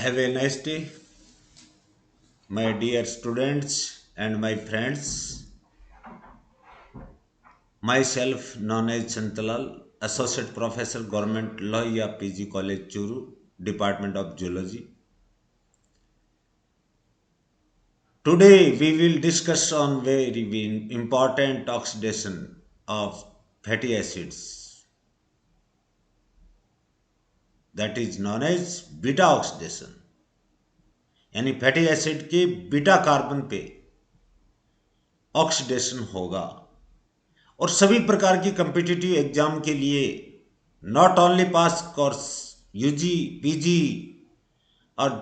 Have a nice day, my dear students and my friends. Myself, known as Chantalal, Associate Professor, Government Lawyer, PG College, Churu, Department of Geology. Today, we will discuss on very important oxidation of fatty acids, that is known as beta oxidation. यानी fatty acid के beta carbon पे oxidation होगा और सभी प्रकार की competitive exam के लिए not only pass course UG PG और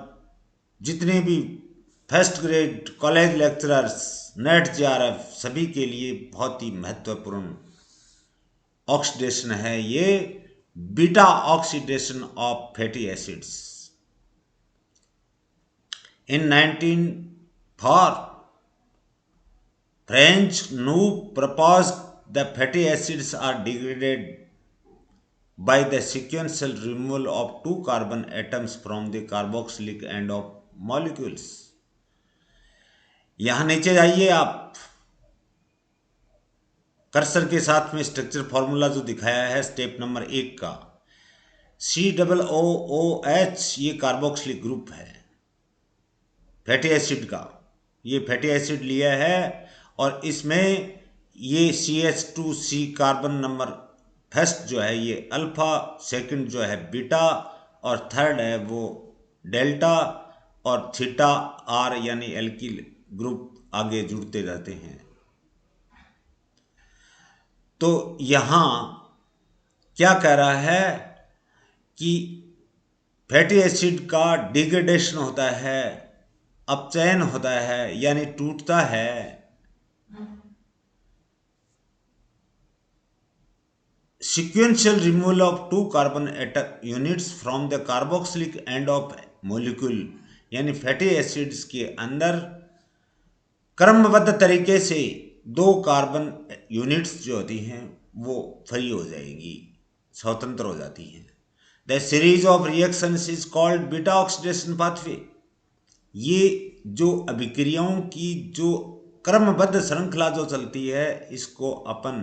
जितने भी first grade college lecturers NET JRF सभी के लिए बहुत ही महत्वपूर्ण ऑक्सीडेशन है ये beta oxidation of fatty acids. In 1904 French Noob proposed the fatty acids are degraded by the sequential removal of two carbon atoms from the carboxylic end of molecules। यहां नीचे जाइए आप, कर्सर के साथ में स्ट्रक्चर फॉर्मूला जो दिखाया है स्टेप नंबर 1 का, COOH ये कार्बोक्सिलिक ग्रुप है फैटी एसिड का। ये फैटी एसिड लिया है और इसमें ये CH2C कार्बन नंबर फर्स्ट जो है ये अल्फा, सेकंड जो है बीटा और थर्ड है वो डेल्टा और थीटा आर यानी एल्किल ग्रुप आगे जुड़ते जाते हैं। तो यहां क्या कह रहा है कि फैटी एसिड का डिग्रेडेशन होता है, अपचयन होता है यानी टूटता है sequential removal of two carbon atom units from the carboxylic end of molecule, यानी फैटी एसिड्स के अंदर क्रमबद्ध तरीके से दो कार्बन यूनिट्स जो होती हैं वो फ्री हो जाएंगी, स्वतंत्र हो जाती हैं। The series of reactions is called beta oxidation pathway. ये जो अभिक्रियाओं की जो क्रमबद्ध श्रृंखला जो चलती है इसको अपन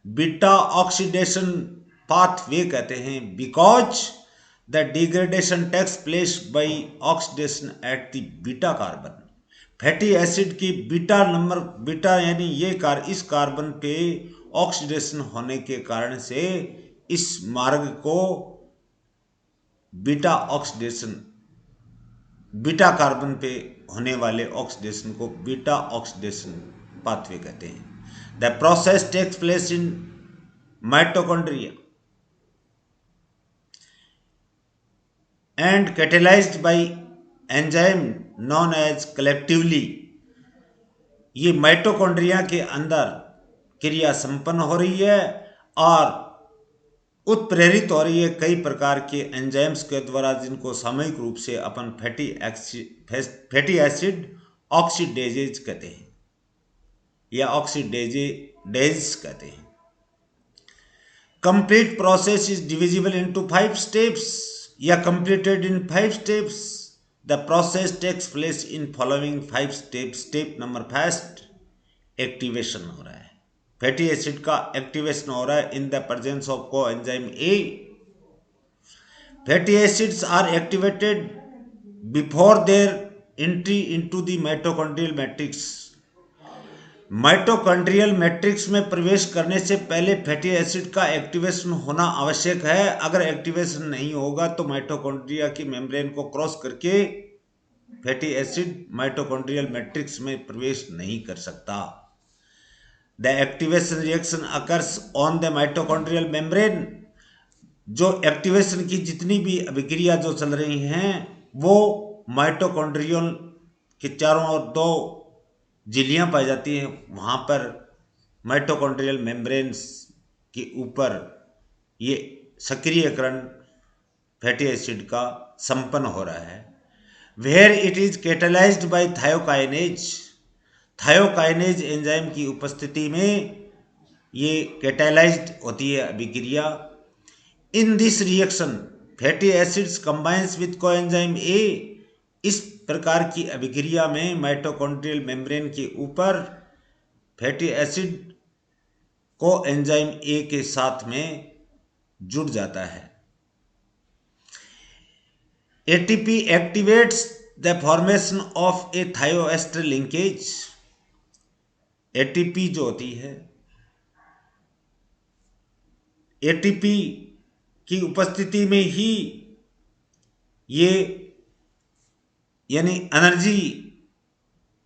बीटा ऑक्सीडेशन पाथवे कहते हैं, because the degradation takes place by oxidation at the beta carbon. Fatty acid की बीटा यानी ये इस कार्बन पे ऑक्सीडेशन होने के कारण से इस मार्ग को बीटा ऑक्सीडेशन, बीटा कार्बन पे होने वाले ऑक्सीडेशन को बीटा ऑक्सीडेशन पाथवे कहते हैं। The process takes place in mitochondria and catalyzed by enzyme known as collectively। ये माइटोकॉन्ड्रिया के अंदर क्रिया संपन्न हो रही है और उत्प्रेरित हो रही है कई प्रकार के एंजाइम्स के द्वारा, जिनको सामूहिक रूप से अपन फैटी एसिड ऑक्सीडेजेज कहते हैं या ऑक्सीडेज कहते हैं। Complete process is divisible into 5 steps या completed in 5 steps. The process takes place in following 5 steps. Step number first, activation हो रहा है, फैटी एसिड का एक्टिवेशन हो रहा है in the presence of coenzyme A. Fatty acids are activated before their entry into the mitochondrial matrix. Mitochondrial matrix में प्रवेश करने से पहले फैटी एसिड का एक्टिवेशन होना आवश्यक है। अगर एक्टिवेशन नहीं होगा तो माइटोकॉन्ड्रिया की मेम्ब्रेन को क्रॉस करके फैटी एसिड माइटोकॉन्ड्रियल मैट्रिक्स में प्रवेश नहीं कर सकता। The activation reaction occurs on the mitochondrial membrane. जो एक्टिवेशन की जितनी भी अभिक्रिया जो चल रही हैं वो माइटोकॉन्ड्रियल के चारों ओर दो झिल्लियाँ पाई जाती हैं, वहाँ पर माइटोकॉन्ड्रियल मेम्ब्रेन्स के ऊपर ये सक्रियकरण फैटी एसिड का संपन्न हो रहा है। Where it is catalysed by thiokinase. Thiokinase enzyme की उपस्थिति में ये कैटेलाइज्ड होती है अभिक्रिया। In this reaction fatty acids combines with coenzyme A. इस प्रकार की अभिक्रिया में माइटोकॉन्ड्रियल मेम्ब्रेन के ऊपर फैटी एसिड कोएंजाइम ए के साथ में जुड़ जाता है। ATP activates the formation of a thioester linkage. ATP जो होती है, एटीपी की उपस्थिति में ही ये यानी energy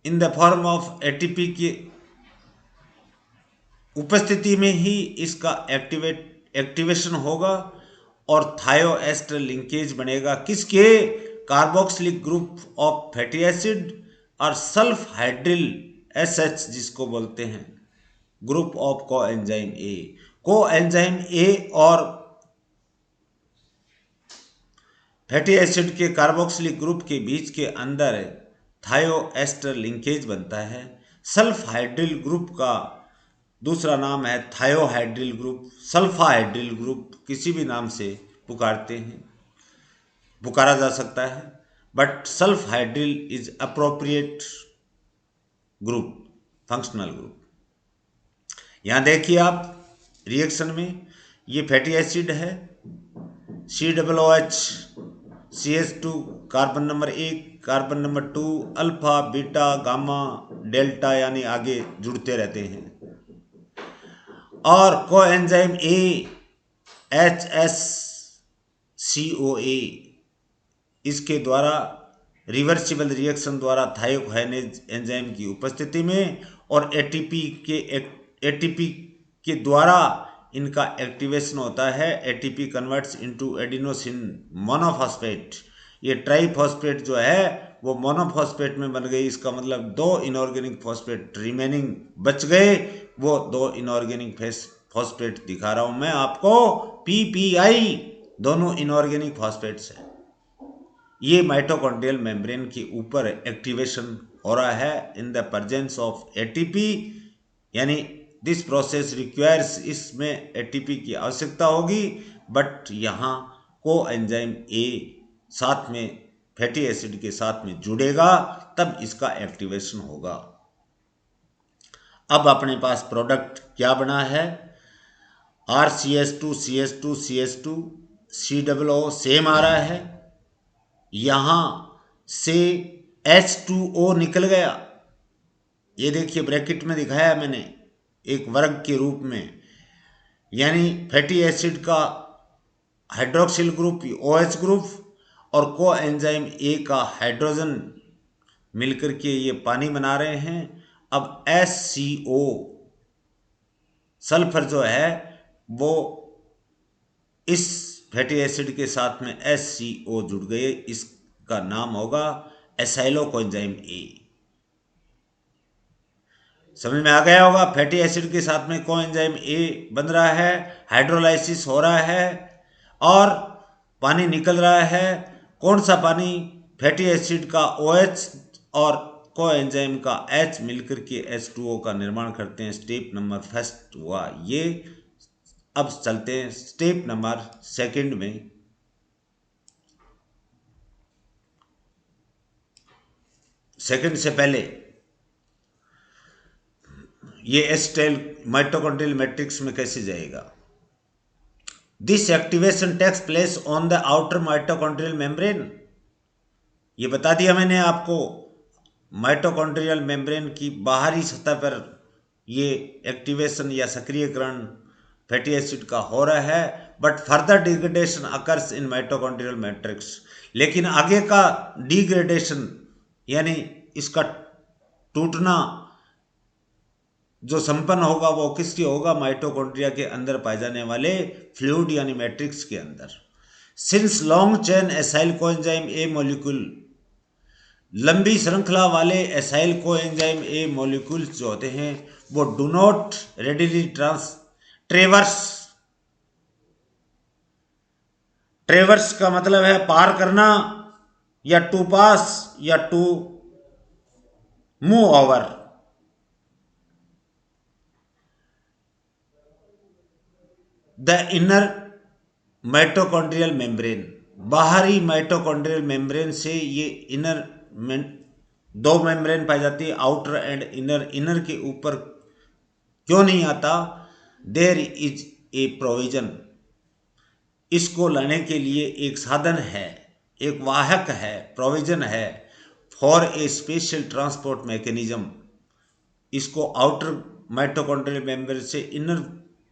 in the form of ATP की उपस्थिति में ही इसका एक्टिवेशन होगा और थायोएस्टर लिंकेज बनेगा। किसके? Carboxylic group of fatty acid और सल्फ हाइड्रिल एसएच जिसको बोलते हैं, group of coenzyme A. Coenzyme A और फैटी एसिड के कार्बोक्सिलिक ग्रुप के बीच के अंदर थायोएस्टर लिंकेज बनता है। सल्फ हाइड्रिल ग्रुप का दूसरा नाम है थायोहाइड्रिल ग्रुप, सल्फाहाइड्रिल ग्रुप, किसी भी नाम से पुकारा जा सकता है, but sulph hydryl is appropriate group, functional group. यहां देखिए आप रिएक्शन में ये फैटी एसिड है, COOH CH2 carbon number 1, carbon number 2, alpha beta gamma delta यानी आगे जुड़ते रहते हैं। और कोएंजाइम ए HSCOA इसके द्वारा रिवर्सिबल रिएक्शन द्वारा थायोकाइनेज एंजाइम की उपस्थिति में और एटीपी के द्वारा इनका एक्टिवेशन होता है। ATP converts into adenosine monophosphate. ये ट्राइफॉस्फेट जो है वो मोनोफॉस्फेट में बन गई। इसका मतलब 2 इनऑर्गेनिक फॉस्फेट रिमेनिंग बच गए, वो 2 इनऑर्गेनिक फॉस्फेट दिखा रहा हूं मैं आपको, PPI, दोनों इनऑर्गेनिक फॉस्फेट्स हैं। ये माइटोकॉन्ड्रियल मेम्ब्रेन के ऊपर एक्टिवेशन हो रहा है in the presence of ATP, यानी दिस प्रोसेस रिक्वायर्स, इसमें एटीपी की आवश्यकता होगी, बट यहाँ कोएंजाइम ए साथ में फैटी एसिड के साथ में जुड़ेगा तब इसका एक्टिवेशन होगा। अब अपने पास प्रोडक्ट क्या बना है? RCH2 CH2 CH2 COO same आ रहा है, यहां से H2O निकल गया। ये देखिए ब्रैकेट में दिखाया मैंने एक वर्ग के रूप में, यानी फैटी एसिड का हाइड्रोक्सिल ग्रुप OH ग्रुप और कोएंजाइम ए का हाइड्रोजन मिलकर के ये पानी बना रहे हैं। अब HCO सल्फर जो है वो इस फैटी एसिड के साथ में HCO जुड़ गए, इसका नाम होगा एसाइलो कोएंजाइम ए। समझ में आ गया होगा? फैटी एसिड के साथ में कोएंजाइम ए बन रहा है, हाइड्रोलाइसिस हो रहा है और पानी निकल रहा है। कौन सा पानी? फैटी एसिड का OH और कोएंजाइम का H मिलकर के H2O का निर्माण करते हैं। स्टेप नंबर फर्स्ट हुआ ये। अब चलते हैं स्टेप नंबर सेकंड में। सेकंड से पहले ये एस्टेल माइटोकॉन्ड्रियल मैट्रिक्स में कैसे जाएगा? This activation takes place on the outer mitochondrial membrane. ये बता दिया मैंने आपको, माइटोकॉन्ड्रियल मेम्ब्रेन की बाहरी सतह पर ये एक्टिवेशन या सक्रियकरण फैटी एसिड का हो रहा है, but further degradation occurs in mitochondrial matrix. लेकिन आगे का डिग्रेडेशन यानी इसका टूटना जो संपन्न होगा वो किसके होगा? माइटोकॉन्ड्रिया के अंदर पाए जाने वाले फ्लूइड यानी मैट्रिक्स के अंदर। Since long chain acyl coenzyme A molecule, लंबी श्रृंखला वाले एसाइल कोएंजाइम ए मॉलिक्यूल्स जो होते हैं वो डू नॉट रेडिली ट्रेवर्स का मतलब है पार करना, या टू पास या to move over. The inner mitochondrial membrane, बाहरी माइटोकॉन्ड्रियल मेम्ब्रेन से ये इनर दो मेम्ब्रेन पाई जाती है, आउटर एंड इनर। इनर के ऊपर क्यों नहीं आता? देयर इज ए प्रोविजन, इसको लाने के लिए एक साधन है, एक वाहक है, प्रोविजन है for a special transport mechanism. इसको आउटर माइटोकॉन्ड्रियल मेम्ब्रेन से इनर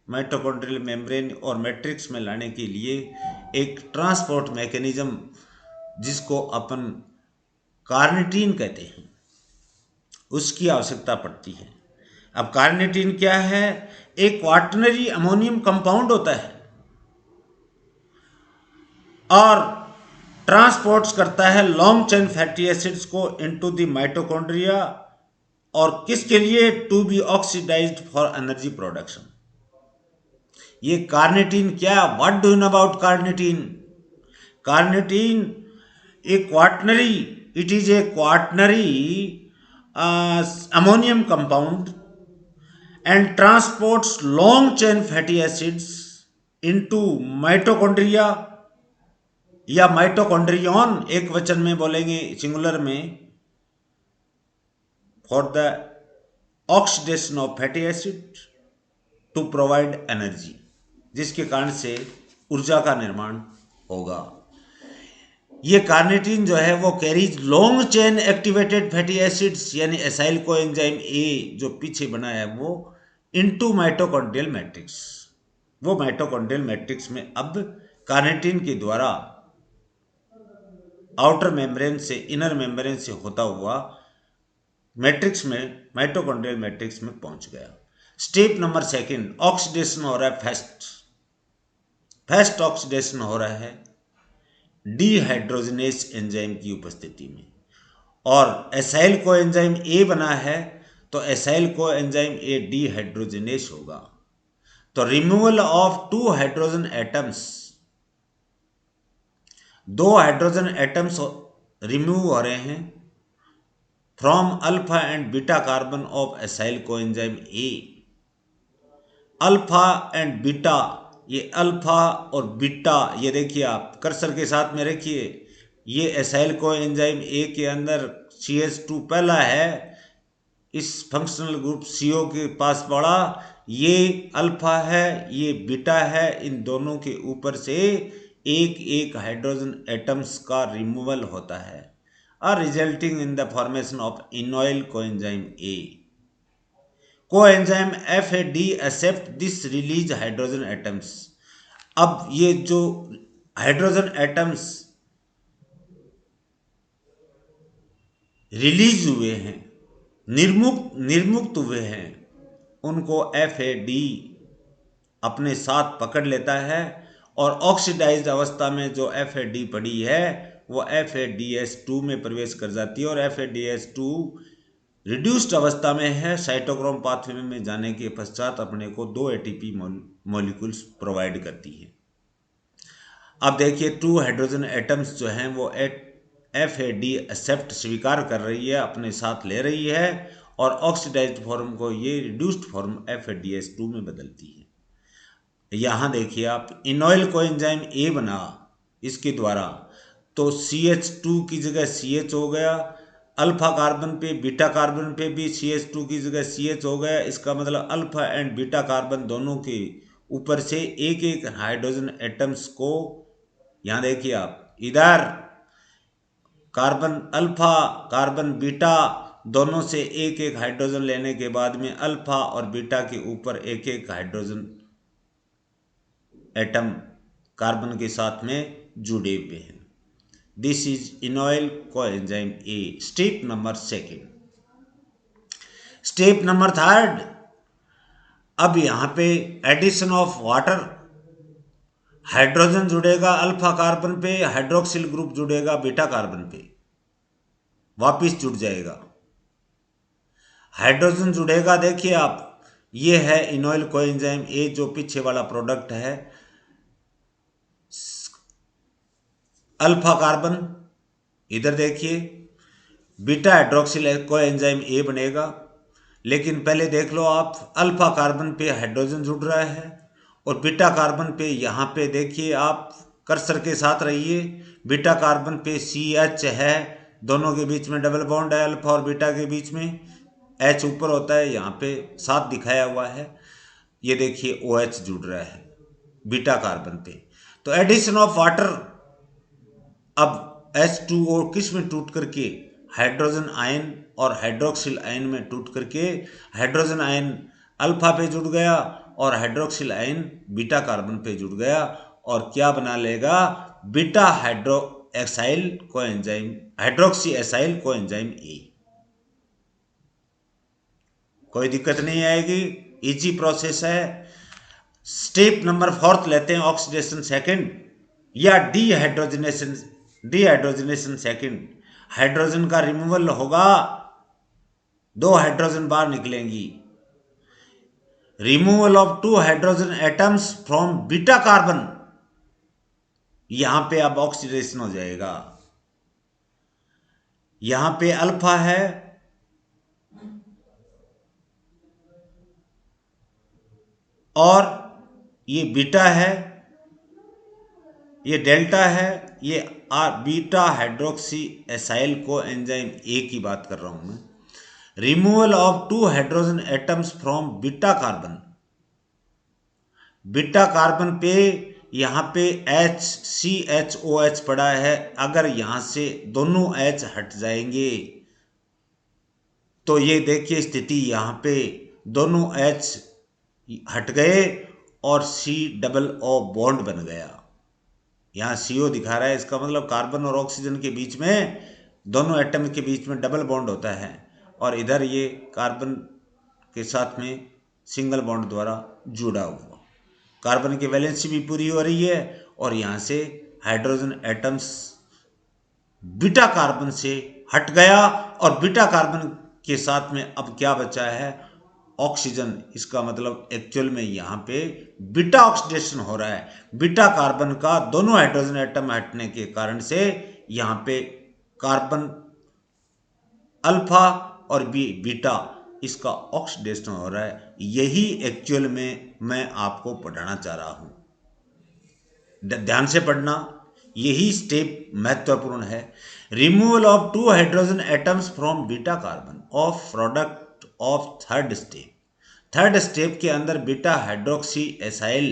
माइटोकॉन्ड्रियल मेम्ब्रेन और मैट्रिक्स में लाने के लिए एक ट्रांसपोर्ट मैकेनिज्म, जिसको अपन कार्निटीन कहते हैं, उसकी आवश्यकता पड़ती है। अब कार्निटीन क्या है? एक क्वाटरनरी अमोनियम कंपाउंड होता है और ट्रांसपोर्ट्स करता है लॉन्ग चेन फैटी एसिड्स को इनटू द माइटोकॉन्ड्रिया, और किसके लिए? To be oxidized for energy production. ये कार्निटीन क्या? What do you know about carnitine? Carnitine एक quaternary, it is a quaternary ammonium compound and transports long chain fatty acids into mitochondria या mitochondrion, एक वचन में बोलेंगे सिंगुलर में, for the oxidation of fatty acid to provide energy, जिसके कारण से ऊर्जा का निर्माण होगा। ये कार्निटीन जो है वो carries long chain activated fatty acids यानी एसाइल कोएंजाइम ए जो पीछे बना है वो इनटू माइटोकॉन्ड्रियल मैट्रिक्स। वो माइटोकॉन्ड्रियल मैट्रिक्स में अब कार्निटीन के द्वारा आउटर मेम्ब्रेन से इनर मेम्ब्रेन से होता हुआ मैट्रिक्स में, माइटोकॉन्ड्रियल मैट्रिक्स में पहुंच गया। स्टेप नंबर सेकंड, ऑक्सीडेशन हो रहा है, फास्ट ऑक्सीडेशन हो रहा है डीहाइड्रोजनेस एंजाइम की उपस्थिति में, और एसाइल कोएंजाइम ए बना है तो एसाइल कोएंजाइम ए डीहाइड्रोजनेस होगा। तो removal of 2 hydrogen atoms, 2 hydrogen atoms remove हो रहे हैं from alpha and beta carbon of acyl coenzyme A. Alpha and beta, ये अल्फा और बीटा, ये देखिए आप कर्सर के साथ में रखिए, ये एसाइल कोएंजाइम ए के अंदर CH2 पहला है, इस फंक्शनल ग्रुप CO के पास पड़ा, ये अल्फा है, ये बीटा है, इन दोनों के ऊपर से एक एक हाइड्रोजन एटम्स का रिमूवल होता है, और resulting in the formation of enoyl coenzyme A. Coenzyme FAD accept this release hydrogen atoms. अब ये जो हाइड्रोजन एटम्स रिलीज हुए हैं, निर्मुक्त हुए हैं, उनको FAD अपने साथ पकड़ लेता है, और ऑक्सीडाइज्ड अवस्था में जो FAD पड़ी है वो FADS2 में प्रवेश कर जाती है, और FADS2 रिड्यूस्ड अवस्था में है, साइटोक्रोम पाथवे में जाने के पश्चात अपने को 2 ATP मॉलिक्यूल्स प्रोवाइड करती है। अब देखिए 2 हाइड्रोजन एटम्स जो हैं वो FAD एक्सेप्ट स्वीकार कर रही है, अपने साथ ले रही है, और ऑक्सीडाइज्ड फॉर्म को ये रिड्यूस्ड फॉर्म FADS2 में बदलती है। यहाँ देखिए आप, इनॉइल कोएंजाइम ए बना इसके द्वारा, तो CH2 की जगह CH हो गया, अल्फा कार्बन पे बीटा कार्बन पे भी CH2 की जगह CH हो गया। इसका मतलब अल्फा एंड बीटा कार्बन दोनों के ऊपर से एक एक हाइड्रोजन एटम्स को, यहाँ देखिए आप, इधर कार्बन अल्फा कार्बन बीटा दोनों से एक एक हाइड्रोजन लेने के बाद में अल्फा और बीटा के ऊपर एक एक हाइड्रोजन एटम कार्बन के साथ में जुड़े हुए हैं। This is enoyl coenzyme A. Step number second. Step number third, अब यहां पे एडिशन ऑफ वाटर, हाइड्रोजन जुड़ेगा अल्फा कार्बन पे, हाइड्रोक्सिल ग्रुप जुड़ेगा बीटा कार्बन पे, वापिस जुड़ जाएगा, हाइड्रोजन जुड़ेगा। देखिए आप, ये है इनॉइल कोएंजाइम ए जो पीछे वाला प्रोडक्ट है, अल्फा कार्बन इधर देखिए, बीटा हाइड्रोक्सिल कोएंजाइम ए बनेगा। लेकिन पहले देख लो आप, अल्फा कार्बन पे हाइड्रोजन जुड़ रहा है, और बीटा कार्बन पे यहाँ पे देखिए आप कर्सर के साथ रहिए। बीटा कार्बन पे CH है, दोनों के बीच में डबल बॉन्ड है, अल्फा और बीटा के बीच में। H ऊपर होता है, यहाँ पे 7 दिखाया हुआ है। ये देखिए OH जुड़ रहा है बीटा कार्बन पे। तो एडिशन ऑफ वाटर, अब H2O किस में टूट करके हाइड्रोजन आयन और हाइड्रोक्सिल आयन में टूट करके हाइड्रोजन आयन अल्फा पे जुड़ गया और हाइड्रोक्सिल आयन बीटा कार्बन पे जुड़ गया और क्या बना लेगा, beta hydroxyacyl coenzyme, hydroxy acyl coenzyme A. कोई दिक्कत नहीं आएगी, इजी प्रोसेस है। स्टेप नंबर 4 लेते हैं, ऑक्सीडेशन सेकंड या डीहाइड्रोजनेशन। डीहाइड्रोजनेशन सेकंड, हाइड्रोजन का रिमूवल होगा, 2 हाइड्रोजन बाहर निकलेंगी। Removal of 2 hydrogen atoms from beta carbon, यहां पे अब ऑक्सीडेशन हो जाएगा। यहां पे अल्फा है और ये बीटा है, ये डेल्टा है, ये beta hydroxy acyl coenzyme ए की बात कर रहा हूं मैं। Removal of 2 hydrogen atoms from beta carbon, beta carbon पे यहां पे CHOH पड़ा है, अगर यहां से दोनों H हट जाएंगे तो ये देखिए स्थिति, यहां पे दोनों H हट गए और COO बॉन्ड बन गया। यहाँ CO दिखा रहा है, इसका मतलब कार्बन और ऑक्सीजन के बीच में, दोनों एटम के बीच में डबल बॉन्ड होता है और इधर ये कार्बन के साथ में सिंगल बॉन्ड द्वारा जुड़ा हुआ। कार्बन की वैलेंसी भी पूरी हो रही है और यहाँ से हाइड्रोजन एटम्स बीटा कार्बन से हट गया और बीटा कार्बन के साथ में अब क्या बचा है, ऑक्सीजन। इसका मतलब एक्चुअल में यहाँ पे बीटा ऑक्सीडेशन हो रहा है। बीटा कार्बन का दोनों हाइड्रोजन एटम हटने के कारण से यहाँ पे कार्बन अल्फा और बीटा, इसका ऑक्सीडेशन हो रहा है। यही एक्चुअल में मैं आपको पढ़ाना चाह रहा हूँ, ध्यान से पढ़ना, यही स्टेप महत्वपूर्ण है। Removal of 2 hydrogen atoms from beta carbon of product of third step. Third step के अंदर beta hydroxy acyl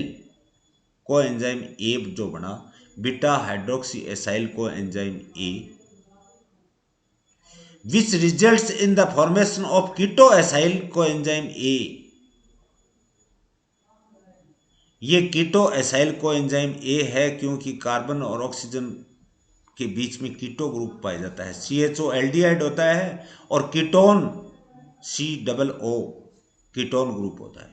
coenzyme A जो बना, beta hydroxy acyl coenzyme A, which results in the formation of keto acyl coenzyme A. ये keto acyl coenzyme ए है क्योंकि carbon और oxygen के बीच में कीटो ग्रुप पाया जाता है। CHO एल्डिहाइड होता है और कीटोन COO कीटोन ग्रुप होता है,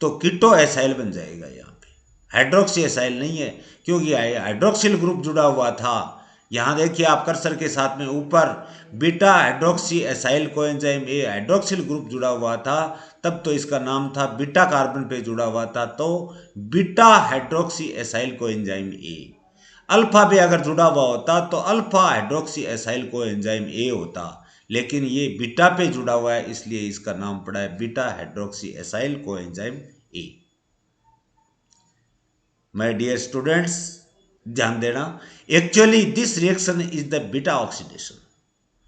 तो कीटो एसाइल बन जाएगा। यहाँ पे हाइड्रोक्सी एसाइल नहीं है क्योंकि हाइड्रोक्सिल ग्रुप जुड़ा हुआ था। यहाँ देखिए आप कर्सर के साथ में ऊपर बीटा हाइड्रोक्सी एसाइल कोएंजाइम ए हाइड्रोक्सिल ग्रुप जुड़ा हुआ था, तब तो इसका नाम था बीटा कार्बन पे जुड़ा हुआ था तो बीटा हाइड्रोक्सी एसाइल कोएंजाइम ए। अल्फा पे अगर जुड़ा हुआ होता तो अल्फा हाइड्रोक्सी एसाइल कोएंजाइम ए होता, लेकिन ये बीटा पे जुड़ा हुआ है इसलिए इसका नाम पड़ा है beta hydroxy acyl coenzyme A. My dear students, ध्यान देना, actually this reaction is the beta oxidation.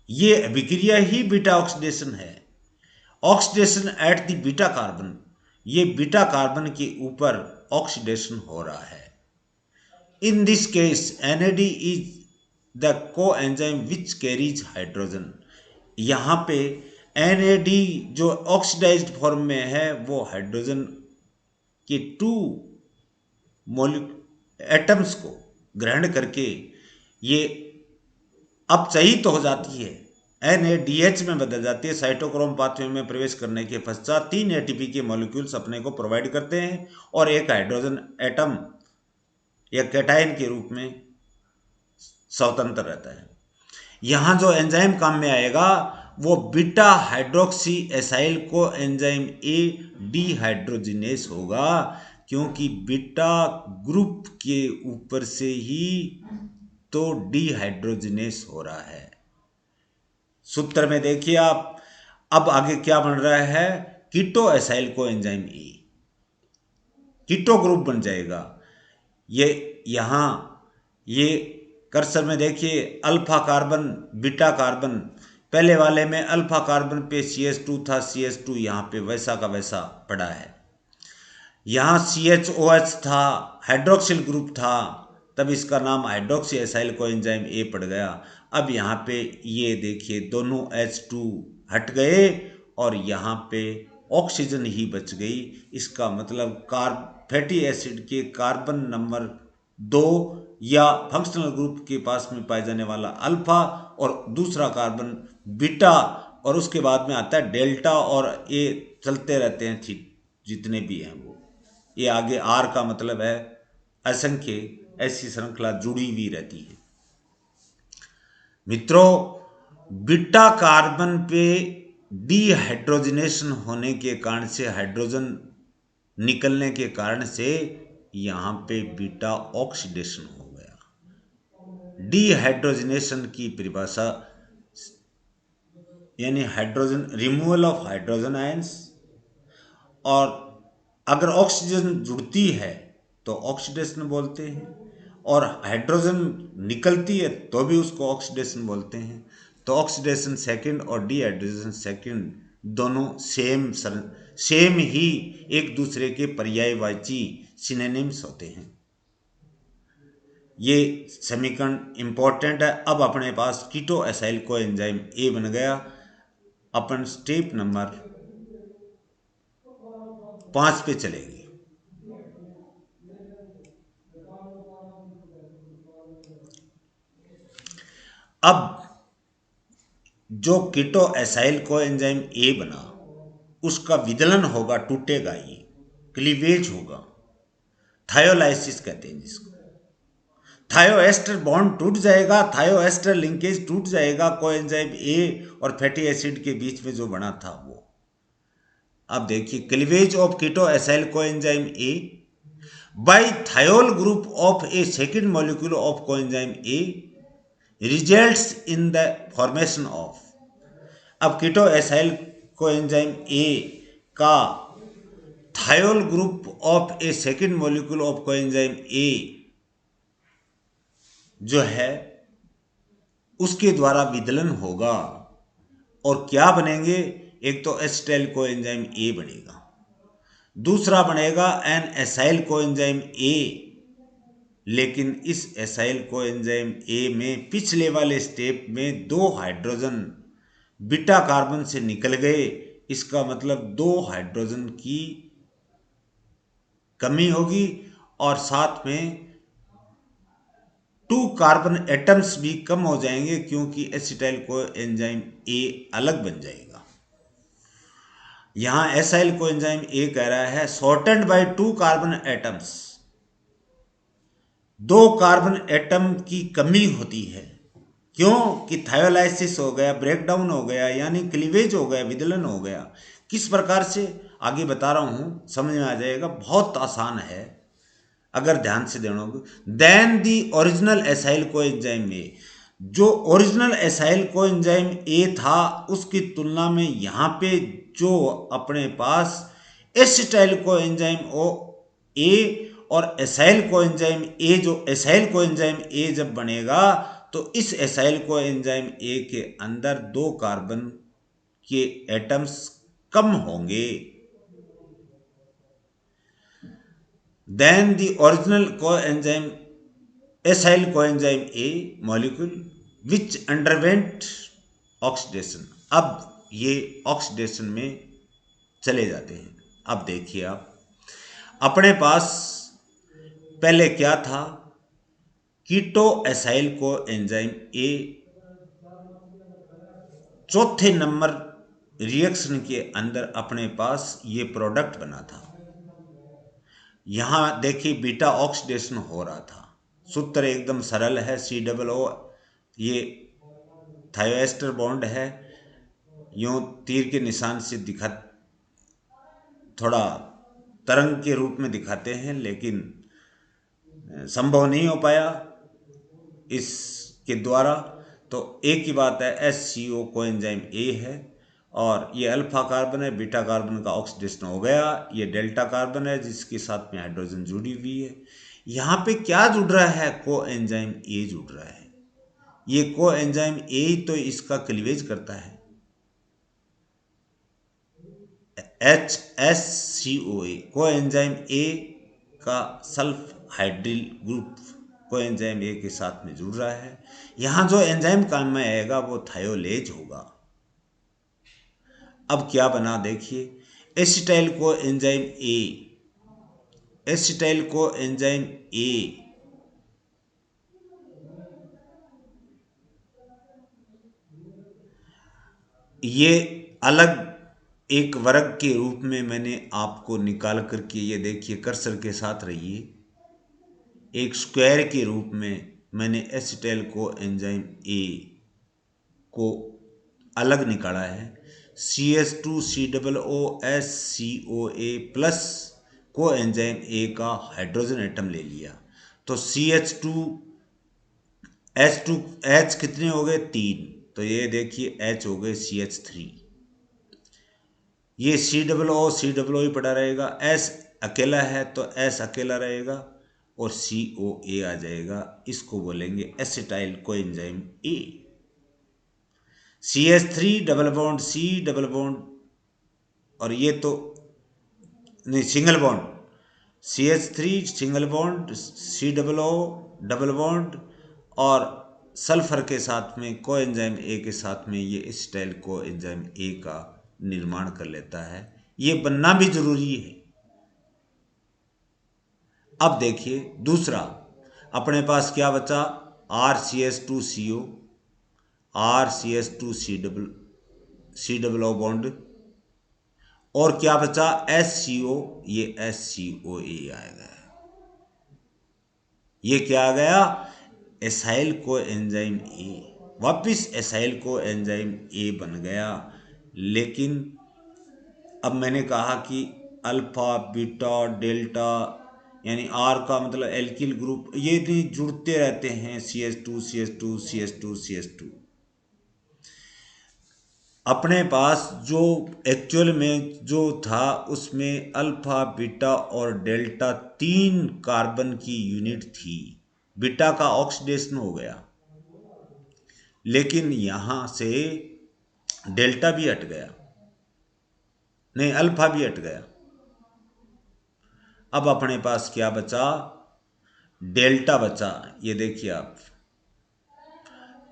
ये अभिक्रिया ही बीटा ऑक्सीडेशन है। Oxidation at the beta carbon, ये बीटा कार्बन के ऊपर ऑक्सीडेशन हो रहा है। In this case NAD is the coenzyme which carries hydrogen. यहाँ पे NAD जो ऑक्सीडाइज्ड फॉर्म में है वो हाइड्रोजन के 2 एटम्स को ग्रहण करके ये अब सही तो हो जाती है, NADH में बदल जाती है। साइटोक्रोम पाथवे में प्रवेश करने के पश्चात 3 ATP के मॉलिक्यूल्स अपने को प्रोवाइड करते हैं और एक हाइड्रोजन एटम या कैटायन के रूप में स्वतंत्र रहता है। यहाँ जो एंजाइम काम में आएगा वो beta hydroxy acyl coenzyme ए डीहाइड्रोजिनेस होगा, क्योंकि बीटा ग्रुप के ऊपर से ही तो डीहाइड्रोजिनेस हो रहा है। सूत्र में देखिए आप, अब आगे क्या बन रहा है, कीटो एसाइल को एंजाइम ए, कीटो ग्रुप बन जाएगा। ये यहाँ ये कर्सर में देखिए अल्फा कार्बन बीटा कार्बन, पहले वाले में अल्फा कार्बन पे CH2 था, CH2 यहाँ पे वैसा का वैसा पड़ा है। यहाँ CHOH था, हाइड्रोक्सिल ग्रुप था, तब इसका नाम हाइड्रोक्सी एसाइल कोएंजाइम ए पड़ गया। अब यहाँ पे ये देखिए दोनों H2 हट गए और यहाँ पे ऑक्सीजन ही बच गई। इसका मतलब फैटी एसिड के कार्बन नंबर 2 या फंक्शनल ग्रुप के पास में पाए जाने वाला अल्फा और दूसरा कार्बन बीटा, और उसके बाद में आता है डेल्टा, और ये चलते रहते हैं जितने भी हैं वो। ये आगे आर का मतलब है असंख्य, ऐसी श्रृंखला जुड़ी हुई रहती है। मित्रों, बीटा कार्बन पे डीहाइड्रोजनेशन होने के कारण से, हाइड्रोजन निकलने के कारण से यहाँ पे बीटा ऑक्सीडेशन हो गया। डीहाइड्रोजनेशन की परिभाषा यानी hydrogen removal of hydrogen ions, और अगर ऑक्सीजन जुड़ती है तो ऑक्सीडेशन बोलते हैं, और हाइड्रोजन निकलती है तो भी उसको ऑक्सीडेशन बोलते हैं। तो ऑक्सीडेशन सेकंड और डीहाइड्रोजन सेकंड दोनों सेम ही एक दूसरे के पर्यायवाची सिनोनिम्स होते हैं। ये समीकरण इंपॉर्टेंट है। अब अपने पास कीटो एसाइल कोएंजाइम ए बन गया। अपन स्टेप नंबर 5 पे चलेंगे। अब जो कीटो एसाइल कोएंजाइम ए बना, उसका विदलन होगा, टूटेगा, ये क्लीवेज होगा, थायोलाइसिस कहते हैं जिसको। थायोएस्टर बॉन्ड टूट जाएगा, थायोएस्टर लिंकेज टूट जाएगा कोएंजाइम ए और फैटी एसिड के बीच में जो बना था वो। अब देखिए cleavage of keto acyl coenzyme A by thiol group of a second molecule of coenzyme A results in the formation of। अब कीटो एसाइल कोएंजाइम ए का thiol group of a second molecule of coenzyme A जो है उसके द्वारा विदलन होगा, और क्या बनेंगे? एक तो एसिटाइल कोएंजाइम ए बनेगा, दूसरा बनेगा एन एसाइल कोएंजाइम ए। लेकिन इस एसाइल कोएंजाइम ए में पिछले वाले स्टेप में 2 हाइड्रोजन बीटा कार्बन से निकल गए। इसका मतलब 2 हाइड्रोजन की कमी होगी, और साथ में 2 कार्बन एटम्स भी कम हो जाएंगे, क्योंकि एसिटाइल कोएंजाइम ए अलग बन जाएगा। यहां एसाइल कोएंजाइम ए कह रहा है shortened by 2 carbon atoms, 2 carbon atom की कमी होती है। क्यों? कि थायोलाइसिस हो गया, ब्रेकडाउन हो गया, यानी क्लीवेज हो गया, विदलन हो गया। किस प्रकार से आगे बता रहा हूं, समझ में आ जाएगा, बहुत आसान है अगर ध्यान से देखोगे। Then the original acyl coenzyme A, जो ओरिजिनल एसाइल कोएंजाइम ए था उसकी तुलना में यहाँ पे जो अपने पास एसिटाइल कोएंजाइम ओ ए और एसाइल कोएंजाइम ए, जो एसाइल कोएंजाइम ए जब बनेगा तो इस एसाइल कोएंजाइम ए के अंदर 2 कार्बन के एटम्स कम होंगे। Then the original coenzyme acyl coenzyme A molecule which underwent oxidation. अब ये ऑक्सीडेशन में चले जाते हैं। अब देखिए, आप अपने पास पहले क्या था? कीटो एसाइल कोएंजाइम ए चौथे नंबर रिएक्शन के अंदर अपने पास ये प्रोडक्ट बना था। यहां देखिए बीटा ऑक्सीडेशन हो रहा था। सूत्र एकदम सरल है, COO, ये थायोएस्टर बॉन्ड है, यूं तीर के निशान से दिखा, थोड़ा तरंग के रूप में दिखाते हैं, लेकिन संभव नहीं हो पाया इसके द्वारा। तो एक ही बात है, HCO कोएंजाइम ए है, और ये अल्फा कार्बन है, बीटा कार्बन का ऑक्सीडेशन हो गया। ये डेल्टा कार्बन है जिसके साथ में हाइड्रोजन जुड़ी हुई है। यहां पे क्या जुड़ रहा है, को एंजाइम ए जुड़ रहा है। ये को एंजाइम ए ही तो इसका क्लीवेज करता है, HSCOA। को एंजाइम ए का सल्फ हाइड्रिल ग्रुप को एंजाइम ए के साथ में जुड़ रहा है। यहां जो एंजाइम काम में आएगा वो थायोलेज होगा। अब क्या बना देखिए, acetyl co enzyme A, acetyl co enzyme A ये अलग एक वर्ग के रूप में मैंने आपको निकाल करके, ये देखिए कर्सर के साथ रहिए, एक स्क्वायर के रूप में मैंने एसिटाइल को एंजाइम ए को अलग निकाला है। CH2COOSCOA प्लस को एंजाइम ए का हाइड्रोजन एटम ले लिया, तो H कितने हो गए, 3, तो ये देखिए H हो गए CH3। ये COO ही पड़ा रहेगा, S अकेला है तो S अकेला रहेगा और COA आ जाएगा। इसको बोलेंगे एसिटाइल कोएंजाइम ए। CH3 double bond C double bond, और ये तो नहीं, single bond, CH3 single bond, COO double bond, और सल्फर के साथ में कोएंजाइम ए के साथ में ये एसिटाइल कोएंजाइम ए का निर्माण कर लेता है। ये बनना भी जरूरी है। अब देखिए दूसरा, अपने पास क्या बचा, RCH2CO, RCH2C double O bond, और क्या बचा SCO, ये SCOA आएगा। ये क्या आ गया, एसाइल को एंजाइम ए, वापिस एसाइल को एंजाइम ए बन गया। लेकिन अब मैंने कहा कि अल्फा बीटा डेल्टा, यानी आर का मतलब एल्किल ग्रुप, ये नहीं जुड़ते रहते हैं, CH2 CH2 CH2 CH2। अपने पास जो एक्चुअल में जो था उसमें अल्फा बीटा और डेल्टा 3 कार्बन की यूनिट थी। बीटा का ऑक्सीडेशन हो गया, लेकिन यहां से डेल्टा भी हट गया, नहीं अल्फा भी हट गया। अब अपने पास क्या बचा, डेल्टा बचा। ये देखिए आप,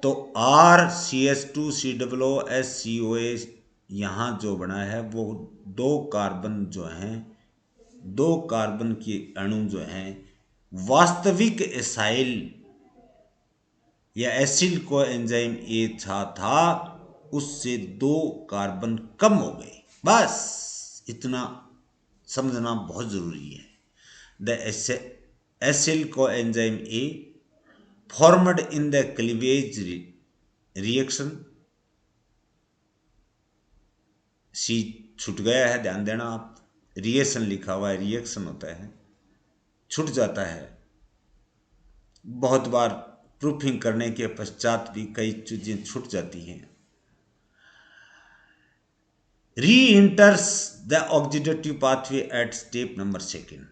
तो RCH2COOSCOA यहाँ जो बना है वो दो कार्बन जो हैं, दो कार्बन के अणु जो हैं, वास्तविक एसाइल या एसिल को एंजाइम ए था उससे 2 कार्बन कम हो गए। बस इतना समझना बहुत जरूरी है। The acyl coenzyme A formed in the cleavage reaction, C छूट गया है, ध्यान देना आप, रिएक्शन लिखा हुआ है, रिएक्शन होता है, छूट जाता है। बहुत बार प्रूफिंग करने के पश्चात भी कई चीजें छूट जाती हैं। Reenters the oxidative pathway at step number 2।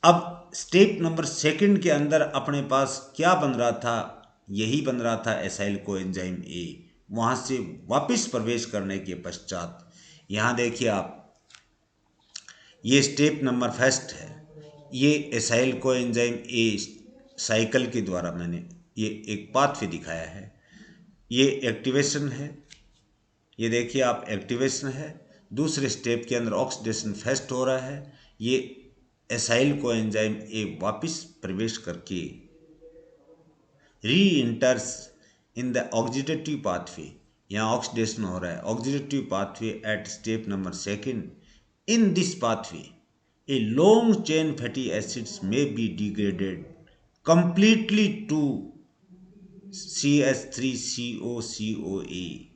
अब स्टेप नंबर 2 के अंदर अपने पास क्या बन रहा था, यही बन रहा था एसाइल कोएंजाइम ए। वहां से वापस प्रवेश करने के पश्चात यहां देखिए आप, ये स्टेप नंबर 1 है। ये एसाइल कोएंजाइम ए साइकिल के द्वारा मैंने ये एक पाथवे दिखाया है। ये एक्टिवेशन है, ये देखिए आप एक्टिवेशन है। दूसरे स्टेप के अंदर ऑक्सीडेशन फेस्ट हो रहा है। ये एसाइल कोएंजाइम ए वापस प्रवेश करके reenters in the oxidative pathway, यहाँ ऑक्सीडेशन हो रहा है, oxidative pathway at step number 2। In this pathway a long chain fatty acids में be degraded completely to CH3COCOA।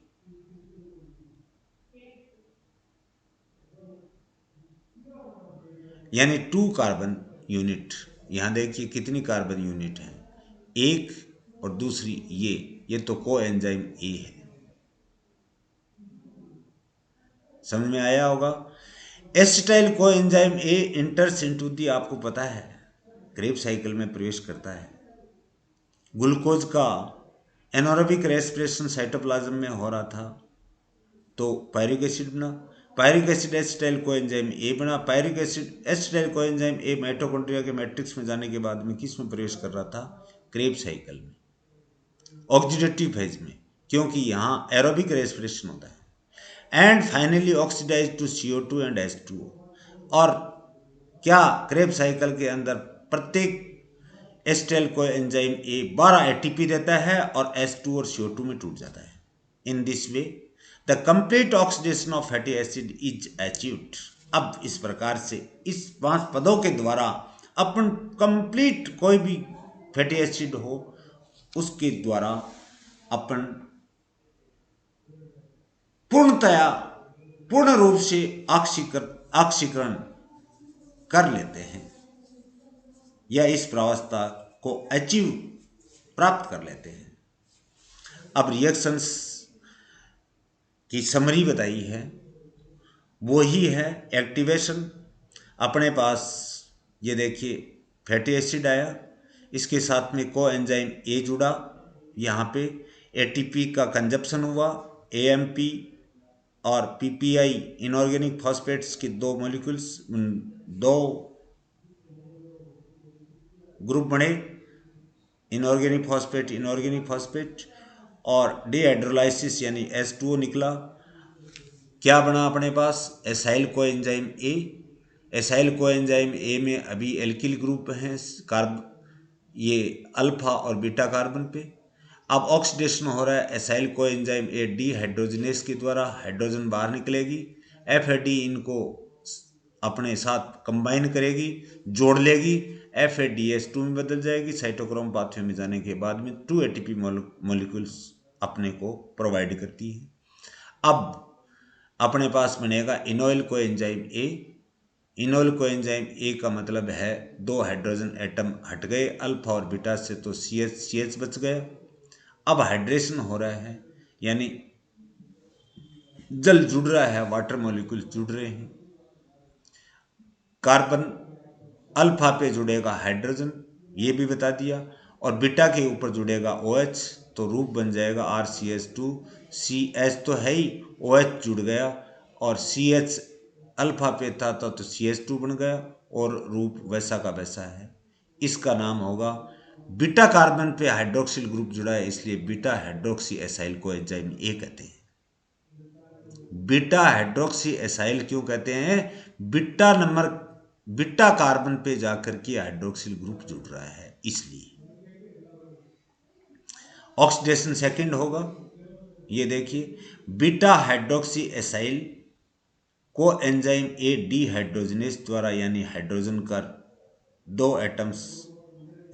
यानी 2 कार्बन यूनिट, यहां देखिए कितनी कार्बन यूनिट है, एक, और दूसरी ये तो को एंजाइम ए है। समझ में आया होगा। Acetyl co enzyme A इंटर्स into the, आपको पता है क्रेब साइकिल में प्रवेश करता है। ग्लूकोज का एनारोबिक रेस्पिरेशन साइटोप्लाज्म में हो रहा था तो पायरिक एसिड बना। Pyruvic acid acetyl coenzyme A बना। Pyruvic acid acetyl coenzyme A mitochondria के मैट्रिक्स में जाने के बाद में किस में प्रवेश कर रहा था? क्रेब साइकिल में, ऑक्सीडेटिव फेज में, क्योंकि यहाँ एरोबिक रेस्पिरेशन होता है। And finally oxidise to CO2 and H2O। और क्या क्रेब साइकिल के अंदर प्रत्येक एसिटाइल कोएंजाइम ए 12 ATP देता है और H2 और CO2 में टूट जाता है। In this way the complete oxidation of fatty acid is achieved. अब इस प्रकार से इस 5 पदों के द्वारा अपन कंप्लीट कोई भी फैटी एसिड हो उसके द्वारा अपन पूर्णतया पूर्ण रूप से ऑक्सीकरण कर लेते हैं या इस प्रावस्था को अचीव प्राप्त कर लेते हैं। अब रिएक्शंस की समरी बताई है, वो ही है एक्टिवेशन। अपने पास ये देखिए फैटी एसिड आया, इसके साथ में को एंजाइम ए जुड़ा, यहाँ पे एटीपी का कंजप्शन हुआ, एएमपी और पीपीआई इनऑर्गेनिक फॉस्फेट्स के दो मॉलिक्यूल्स, दो ग्रुप बने, इनऑर्गेनिक फॉस्फेट और डीहाइड्रोलाइसिस यानी H2O निकला। क्या बना अपने पास? Acyl coenzyme A. Acyl coenzyme A में अभी एल्किल ग्रुप हैं कार्ब, ये अल्फा और बीटा कार्बन पे। अब ऑक्सीडेशन हो रहा है एसाइल कोएंजाइम ए डीहाइड्रोजनेस के द्वारा, हाइड्रोजन बाहर निकलेगी, FAD इनको अपने साथ कंबाइन करेगी, जोड़ लेगी, FADH2 में बदल जाएगी। साइटोक्रोम पाथवे में जाने के बाद में 2 ATP मॉलिक्यूल्स अपने को प्रोवाइड करती है। अब अपने पास बनेगा इनोइल कोएंजाइम ए। इनोइल कोएंजाइम ए का मतलब है 2 हाइड्रोजन एटम हट गए अल्फा और बीटा से, तो CH बच गया। अब हाइड्रेशन हो रहा है, यानी जल जुड़ रहा है, वाटर मॉलिक्यूल जुड़ रहे हैं। कार्बन अल्फा पे जुड़ेगा हाइड्रोजन, ये भी बता दिया, और बीटा के ऊपर जुड़ेगा OH, तो रूप बन जाएगा RCH2। CH तो है ही, OH जुड़ गया और CH अल्फा पे था तो CH2 बन गया और रूप वैसा का वैसा है। इसका नाम होगा, बीटा कार्बन पे हाइड्रोक्सिल ग्रुप जुड़ा है इसलिए beta hydroxy acyl coenzyme ए कहते हैं। बीटा हाइड्रोक्सी एसाइल क्यों कहते हैं? बीटा कार्बन पे जाकर के हाइड्रोक्सिल ग्रुप जुड़ रहा है इसलिए। ऑक्सीडेशन सेकंड होगा, ये देखिए beta hydroxy acyl coenzyme ए डीहाइड्रोजनेस द्वारा यानी हाइड्रोजन का 2 एटम्स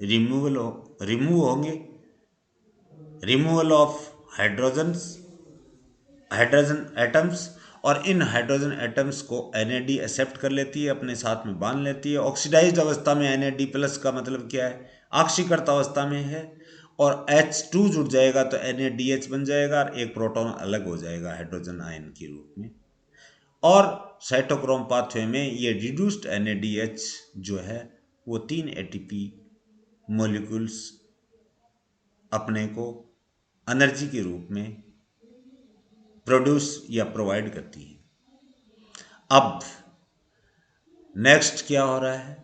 रिमूव होंगे, रिमूवल ऑफ हाइड्रोजन एटम्स, और इन हाइड्रोजन एटम्स को NAD एक्सेप्ट कर लेती है, अपने साथ में बांध लेती है। ऑक्सीडाइज्ड अवस्था में NAD प्लस का मतलब क्या है? ऑक्सीकर्ता अवस्था में है, और H2 जुड़ जाएगा तो NADH बन जाएगा और एक प्रोटॉन अलग हो जाएगा हाइड्रोजन आयन के रूप में। और साइटोक्रोम पाथवे में ये रिड्यूस्ड NADH जो है वो 3 ATP मॉलिक्यूल्स अपने को एनर्जी के रूप में प्रोड्यूस या प्रोवाइड करती है। अब नेक्स्ट क्या हो रहा है?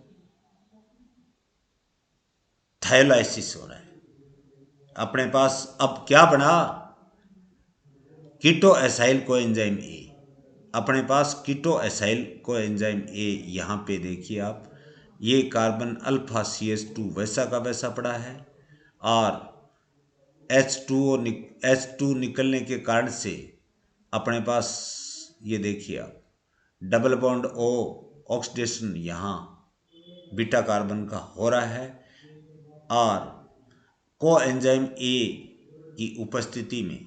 थायोलाइसिस हो रहा है। अपने पास अब क्या बना? कीटो एसाइल को एंजाइम ए। अपने पास कीटो एसाइल को एंजाइम ए, यहाँ पे देखिए आप, ये कार्बन अल्फा CH2 वैसा का वैसा पड़ा है और H2 निकलने के कारण से अपने पास ये देखिए आप डबल बॉन्ड O ऑक्सीडेशन यहाँ बीटा कार्बन का हो रहा है, और को एंजाइम ए की उपस्थिति में,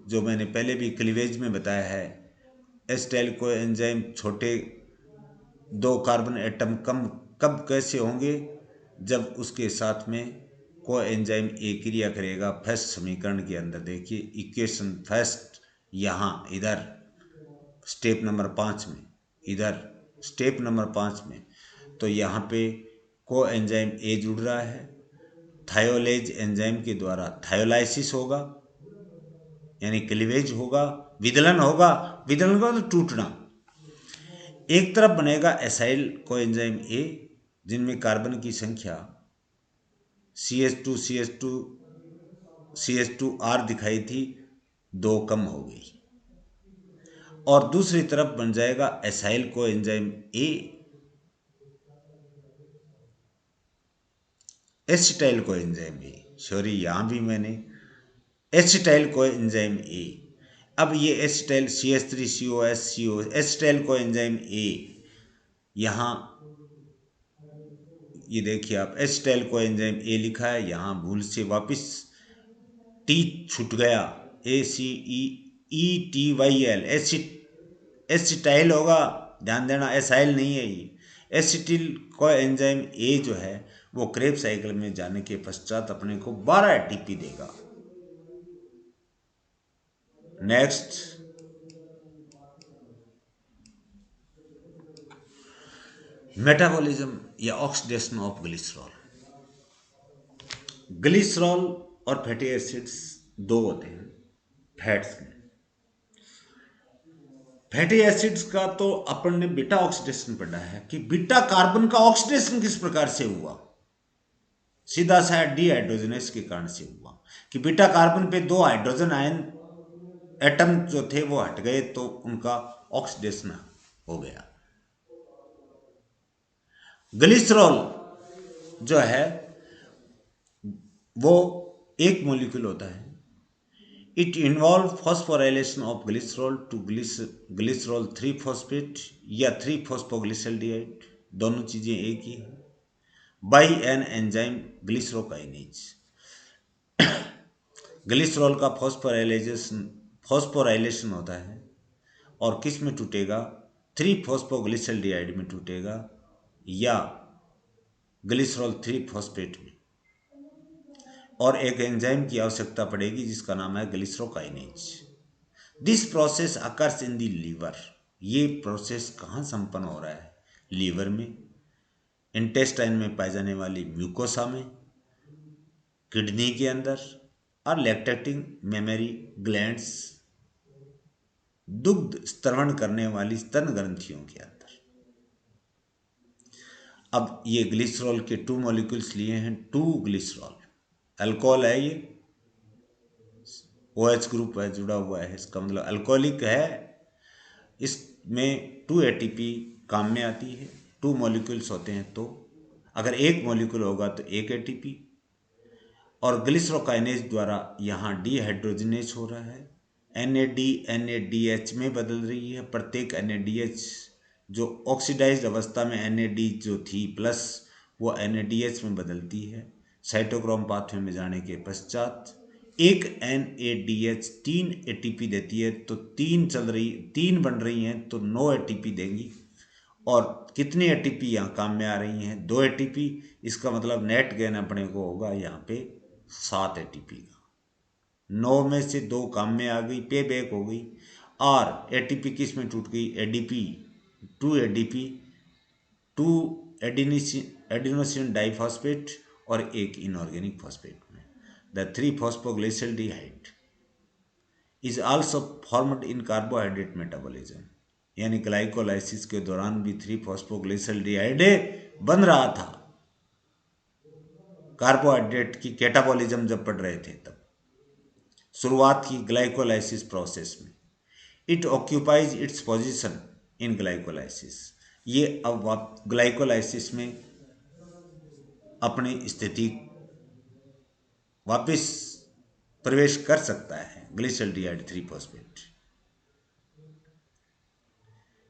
जो मैंने पहले भी क्लीवेज में बताया है, एसिटाइल को एंजाइम छोटे 2 कार्बन एटम कब कैसे होंगे? जब उसके साथ में को एंजाइम ए क्रिया करेगा फर्स्ट समीकरण के अंदर। देखिए इक्वेशन फर्स्ट, यहाँ इधर स्टेप नंबर 5 में, इधर स्टेप नंबर 5 में, तो यहाँ पे को एंजाइम ए जुड़ रहा है, थायोलेज एंजाइम के द्वारा थायोलाइसिस होगा यानी क्लीवेज होगा, विदलन होगा, विदलन का मतलब टूटना। एक तरफ बनेगा एसाइल को एंजाइम ए जिनमें कार्बन की संख्या CH2 दिखाई थी, 2 कम हो गई। और दूसरी तरफ बन जाएगा acyl coenzyme A acetyl co enzyme A, sorry यहां भी मैंने एसिटाइल को एंजाइम ए। अब ये acetyl CH3COS acetyl co enzyme A, यहां ये देखिए आप एसिटाइल को एंजाइम ए लिखा है, यहां भूल से वापस टी छूट गया, ACEETYL एसिटाइल होगा, ध्यान देना एसाइल नहीं है ये। एसिटिल को एंजाइम ए जो है वो क्रेब साइकिल में जाने के पश्चात अपने को 12 ATP देगा। नेक्स्ट, मेटाबॉलिज्म या ऑक्सीडेशन ऑफ ग्लिसरॉल। ग्लिसरॉल और फैटी एसिड्स दो होते हैं फैट्स में। फैटी एसिड्स का तो अपन ने बीटा ऑक्सीडेशन पढ़ा है कि बीटा कार्बन का ऑक्सीडेशन किस प्रकार से हुआ, सीधा सा डीहाइड्रोजनेस के कारण से हुआ कि बीटा कार्बन पे 2 हाइड्रोजन आयन एटम जो थे वो हट गए तो उनका ऑक्सीडेशन हो गया। ग्लिसरॉल जो है वो एक मॉलिक्यूल होता है। It involve phosphorylation of glycerol to glycerol 3 phosphate या 3 फॉस्फोग्लिसल्डिहाइड, दोनों चीजें एक ही हैं, by an enzyme glycerokinase. Glycerol का फॉस्फोराइलेशन होता है और किस में टूटेगा, 3 फॉस्फोग्लिसल्डिहाइड में टूटेगा या ग्लिसरॉल 3 फॉस्फेट में, और एक एंजाइम की आवश्यकता पड़ेगी जिसका नाम है glycerokinase. This process occurs in the liver. ये प्रोसेस कहाँ संपन्न हो रहा है, लीवर में, इंटेस्टाइन में पाई जाने वाली म्यूकोसा में, किडनी के अंदर और लैक्टेटिंग मेमरी ग्लैंड्स, दुग्ध स्त्रवण करने वाली स्तन ग्रंथियों के अंदर। अब ये ग्लिसरॉल के 2 मॉलिक्यूल्स लिए हैं, 2 ग्लिसरॉल, अल्कोहल है ये, OH ग्रुप है जुड़ा हुआ है, इसका मतलब अल्कोहलिक है। इसमें 2 ATP काम में आती है, 2 मॉलिक्यूल्स होते हैं तो अगर एक मॉलिक्यूल होगा तो 1 ATP, और ग्लिसरोकाइनेज द्वारा यहाँ डीहाइड्रोजनेज हो रहा है, NAD NADH में बदल रही है। प्रत्येक NADH जो ऑक्सीडाइज्ड अवस्था में NAD जो थी प्लस वो NADH में बदलती है। साइटोक्रोम पाथवे में जाने के पश्चात एक NADH 3 ATP देती है, तो 3 बन रही हैं तो 9 ATP देंगी। और कितनी ATP यहाँ काम में आ रही हैं, 2 ATP। इसका मतलब नेट गेन अपने को होगा यहाँ पे 7 ATP का। 9 में से 2 काम में आ गई, पे बैक हो गई। और ATP किस में टूट गई, ADP 2 ADP 2 एडिनोसिन डाइफॉस्फेट और एक इनऑर्गेनिक फॉस्फेट में। The 3 phosphoglyceraldehyde is also formed in carbohydrate metabolism, यानी ग्लाइकोलाइसिस के दौरान भी 3 फॉस्फोग्लिसल्डिहाइड बन रहा था कार्बोहाइड्रेट की कैटाबॉलिज्म जब पढ़ रहे थे तब, शुरुआत की ग्लाइकोलाइसिस प्रोसेस में। It occupies its position in glycolysis, ये अब ग्लाइकोलाइसिस में अपनी स्थिति वापस प्रवेश कर सकता है, ग्लिसल्डिहाइड 3 फॉस्फेट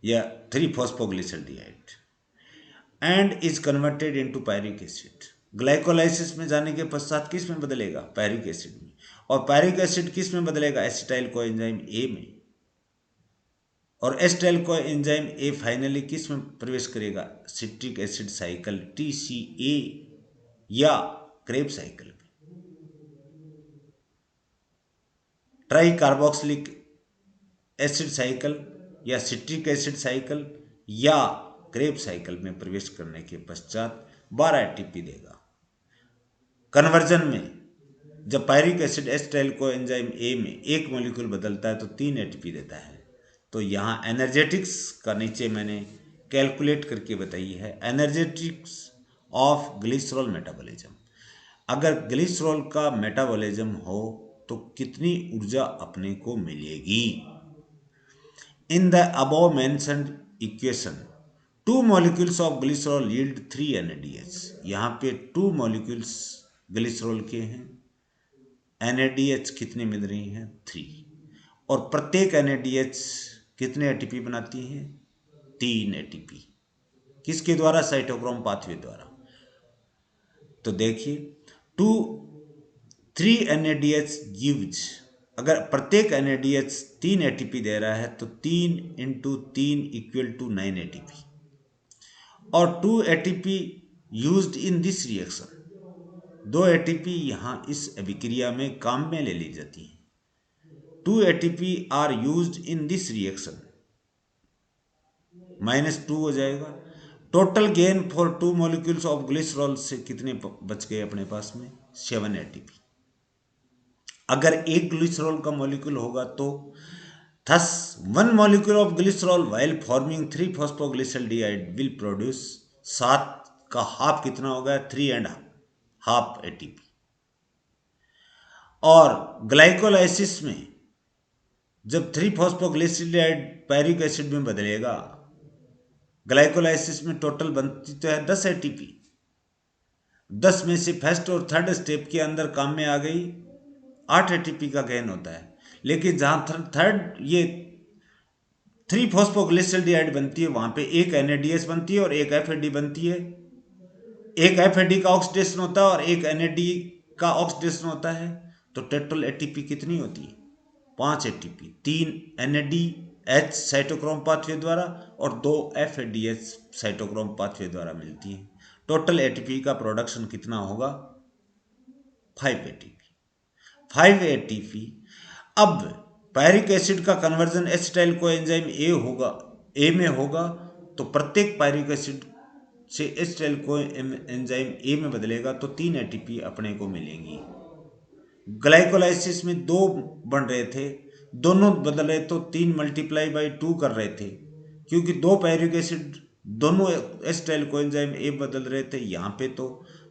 या 3 phosphoglyceraldehyde, and is converted into pyruvic acid. Glycolysis में जाने के पश्चात किस में बदलेगा, पायरिक एसिड में, और पायरिक एसिड किस में बदलेगा, एसिटाइल कोएंजाइम ए में, और एसिटाइल कोएंजाइम ए फाइनली किस में प्रवेश करेगा, सिट्रिक एसिड साइकिल TCA या क्रेब साइकिल में। ट्राई कार्बोक्सिलिक एसिड साइकिल या सिट्रिक एसिड साइकिल या क्रेब साइकिल में प्रवेश करने के पश्चात 12 एटीपी देगा। कन्वर्जन में जब पायरिक acid acetyl co enzyme A में एक मॉलिक्यूल बदलता है तो 3 एटीपी देता है। तो यहाँ एनर्जेटिक्स का नीचे मैंने कैलकुलेट करके बताई है, एनर्जेटिक्स ऑफ ग्लिसरॉल मेटाबॉलिज्म। अगर ग्लिसरॉल का मेटाबॉलिज्म हो तो कितनी ऊर्जा अपने को मिलेगी। In the above mentioned equation 2 molecules of glycerol yield 3 NADH। यहाँ पे 2 molecules ग्लिसरॉल के हैं, NADH कितने मिल रही हैं 3, और प्रत्येक NADH कितने एटीपी बनाती हैं 3 एटीपी। किसके द्वारा? साइटोक्रोम पाथवे द्वारा। तो देखिए 3 NADH गिव्स, अगर प्रत्येक NADH 3 एटीपी दे रहा है तो 3 × 3 = 9 एटीपी, और 2 ATP used in this reaction, 2 ATP यहाँ इस अभिक्रिया में काम में ले ली जाती है। 2 ATP are used in this reaction, -2 हो जाएगा। Total gain for 2 molecules of glycerol से कितने बच गए अपने पास में 7 एटीपी। अगर एक ग्लिसरॉल का मॉलिक्यूल होगा तो thus 1 molecule of glycerol while forming 3 phosphoglyceraldehyde will produce 7 का हाफ कितना होगा 3.5 एटीपी। और ग्लाइकोलाइसिस में जब 3 फॉस्फोग्लिसरॉल्डिहाइड पायरिक एसिड में बदलेगा, ग्लाइकोलाइसिस में टोटल बनती तो है 10 एटीपी। 10 में से फर्स्ट और थर्ड स्टेप के अंदर काम में आ गई 8 एटीपी का गेन होता है। लेकिन जहां थर्ड ये 3 फॉस्फोग्लिसरॉल्डिहाइड बनती है वहां पे एक NADH बनती है और एक FAD बनती है। एक FAD का ऑक्सीडेशन होता है और एक NAD का ऑक्सीडेशन होता है। तो टोटल एटीपी कितनी होती है 5 एटीपी। 3 NADH साइटोक्रोम पाथवे द्वारा और 2 FADH साइटोक्रोम पाथवे द्वारा मिलती है। टोटल एटीपी का प्रोडक्शन कितना होगा 5 एटीपी। 5 एटीपी। अब पायरिक एसिड का conversion acetyl co enzyme A में होगा तो प्रत्येक पायरिक एसिड से एसिटाइल को एंजाइम ए में बदलेगा तो 3 एटीपी अपने को मिलेंगी। ग्लाइकोलाइसिस में 2 बन रहे थे, दोनों बदल रहे तो 3 × 2 कर रहे थे, क्योंकि 2 पायरिक एसिड दोनों एसिटाइल को एंजाइम ए बदल रहे थे। यहाँ पे तो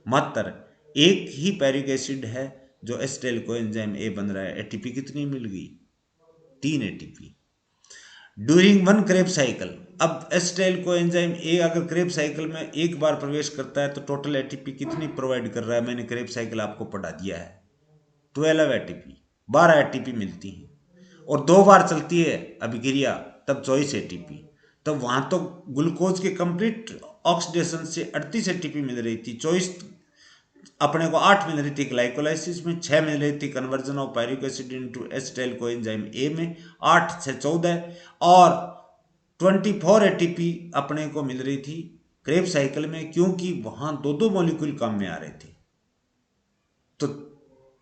मात्र एक ही पायरिक एसिड है जो एसिटाइल को एंजाइम ए बन रहा है। एटीपी कितनी मिल गई 3 एटीपी ड्यूरिंग 1 क्रेब साइकिल। अब एसिटाइल को एंजाइम ए अगर क्रेब साइकिल में एक बार प्रवेश करता है तो टोटल एटीपी कितनी प्रोवाइड कर रहा है, मैंने क्रेब साइकिल आपको पढ़ा दिया है 12 एटीपी, 12 एटीपी मिलती है। और 2 बार चलती है अभिक्रिया तब 24 एटीपी। तब वहां तो ग्लूकोज के कंप्लीट ऑक्सीडेशन से 38 एटीपी मिल रही थी, 24 अपने को 8 मिल रही थी ग्लाइकोलाइसिस में, 6 मिल रही थी conversion of pyruvic acid into acetyl coenzyme A में, 8 से 14, और 24 एटीपी अपने को मिल रही थी क्रेब साइकिल में, क्योंकि वहां 2 मॉलिक्यूल काम में आ रहे थे। तो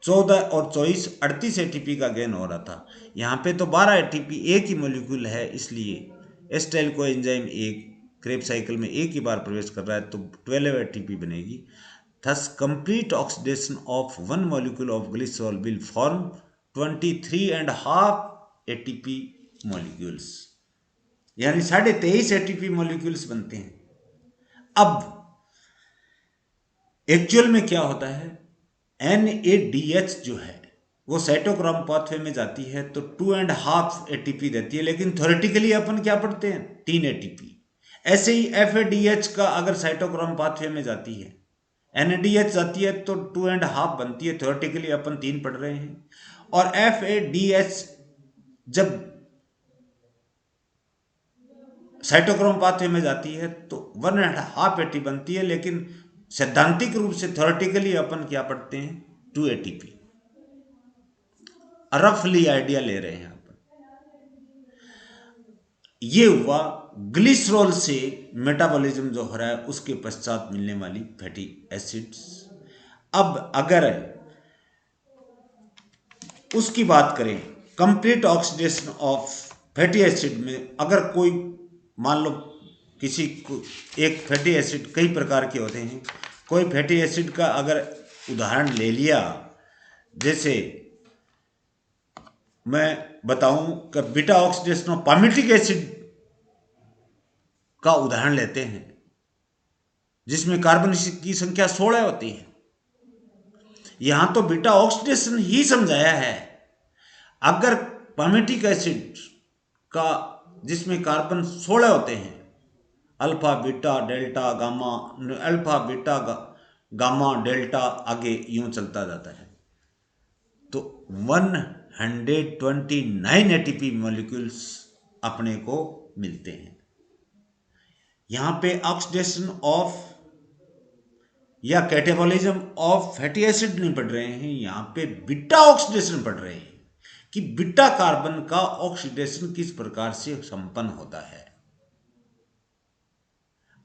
14 और 24 38 एटीपी का गेन हो रहा था। यहाँ पे तो 12 एटीपी एक ही मॉलिक्यूल है, इसलिए एसिटाइल कोएंजाइम एक क्रेब साइकिल में एक ही बार प्रवेश कर रहा है तो 12 एटीपी बनेगी। Thus, complete oxidation of 1 molecule of glycerol will form 23.5 ATP molecules, यानी 23.5 ATP molecules बनते हैं। अब एक्चुअल में क्या होता है, NADH जो है वो साइटोक्रोम पाथवे में जाती है तो 2.5 ATP देती है, लेकिन थ्योरेटिकली अपन क्या पढ़ते हैं 3 ATP। ऐसे ही FADH का अगर साइटोक्रोम पाथवे में जाती है, NADH जाती है तो 2.5 बनती है, थ्योरेटिकली अपन 3 पढ़ रहे हैं। और FADH जब साइटोक्रोम पाथवे में जाती है तो 1.5 ATP बनती है, लेकिन सैद्धांतिक रूप से थ्योरेटिकली अपन क्या पढ़ते हैं 2 ATP। रफली आइडिया ले रहे हैं अपन। ये हुआ ग्लिसरॉल से मेटाबॉलिज्म जो हो रहा है उसके पश्चात मिलने वाली फैटी एसिड्स। अब अगर उसकी बात करें complete oxidation of fatty acid में, अगर कोई मान लो किसी को एक फैटी एसिड कई प्रकार के होते हैं। कोई फैटी एसिड का अगर उदाहरण ले लिया, जैसे मैं बताऊं कि beta oxidation of palmitic acid का उदाहरण लेते हैं, जिसमें कार्बन की संख्या 16 होती है। यहां तो बीटा ऑक्सीडेशन ही समझाया है। अगर पामिटिक एसिड का जिसमें कार्बन 16 होते हैं, alpha beta delta gamma, alpha beta gamma delta, आगे यूं चलता जाता है, तो 129 एटीपी मॉलिक्यूल्स अपने को मिलते हैं। यहां पे ऑक्सीडेशन ऑफ या कैटेबॉलिज्म ऑफ फैटी एसिड नहीं पढ़ रहे हैं, यहां पे बीटा ऑक्सीडेशन पढ़ रहे हैं कि बीटा कार्बन का ऑक्सीडेशन किस प्रकार से संपन्न होता है।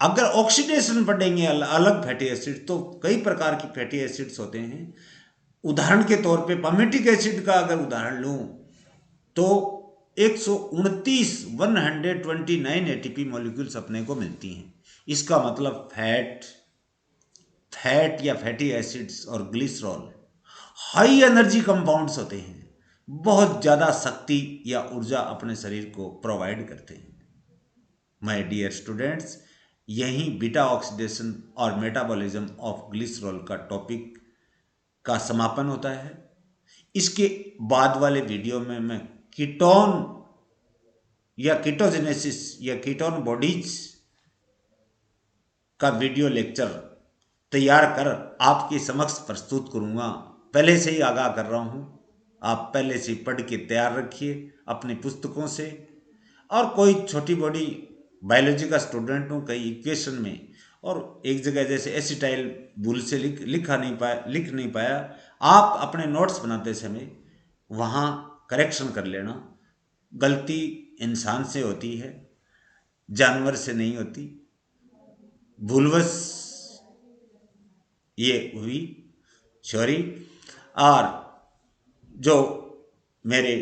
अगर ऑक्सीडेशन पढ़ेंगे अलग फैटी एसिड, तो कई प्रकार की फैटी एसिड्स होते हैं। उदाहरण के तौर पे पामिटिक एसिड का अगर उदाहरण लूं तो 129 एटीपी मॉलिक्यूल्स अपने को मिलती हैं। इसका मतलब फैट या फैटी एसिड्स और ग्लिसरॉल हाई एनर्जी कंपाउंड्स होते हैं, बहुत ज़्यादा शक्ति या ऊर्जा अपने शरीर को प्रोवाइड करते हैं। माय डियर स्टूडेंट्स, यही बीटा ऑक्सीडेशन और मेटाबॉलिज्म ऑफ ग्लिसरॉल का टॉपिक का समापन होता है। इसके बाद वाले वीडियो में मैं कीटोन या कीटोजेनेसिस या कीटोन बॉडीज का वीडियो लेक्चर तैयार कर आपके समक्ष प्रस्तुत करूंगा। पहले से ही आगाह कर रहा हूं, आप पहले से पढ़ के तैयार रखिए अपनी पुस्तकों से। और कोई छोटी बड़ी बायोलॉजी का स्टूडेंट हूँ, कई इक्वेशन में और एक जगह जैसे एसिटाइल भूल से लिख नहीं पाया, आप अपने नोट्स बनाते समय वहाँ करेक्शन कर लेना। गलती इंसान से होती है, जानवर से नहीं होती। भूलवश ये हुई, सॉरी। और जो मेरे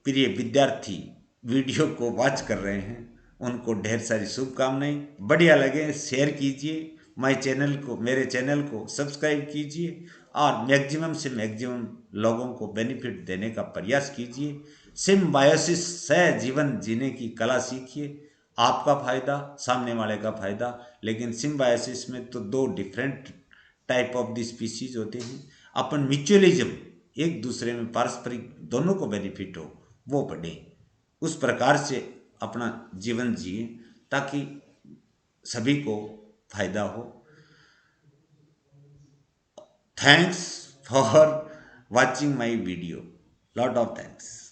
प्रिय विद्यार्थी वीडियो को वॉच कर रहे हैं, उनको ढेर सारी शुभकामनाएं। बढ़िया लगे शेयर कीजिए, मेरे चैनल को सब्सक्राइब कीजिए और मैक्सिमम से मैक्सिमम लोगों को बेनिफिट देने का प्रयास कीजिए। सिम्बायोसिस से जीवन जीने की कला सीखिए, आपका फायदा, सामने वाले का फायदा। लेकिन सिम्बायोसिस में तो दो different type of the species होते हैं। अपन म्यूचुअलिज्म, एक दूसरे में पारस्परिक दोनों को बेनिफिट हो, वो पढ़ें। उस प्रकार से अपना जीवन जिए ताकि सभी को फायदा हो। Thanks for watching my video, lot of thanks.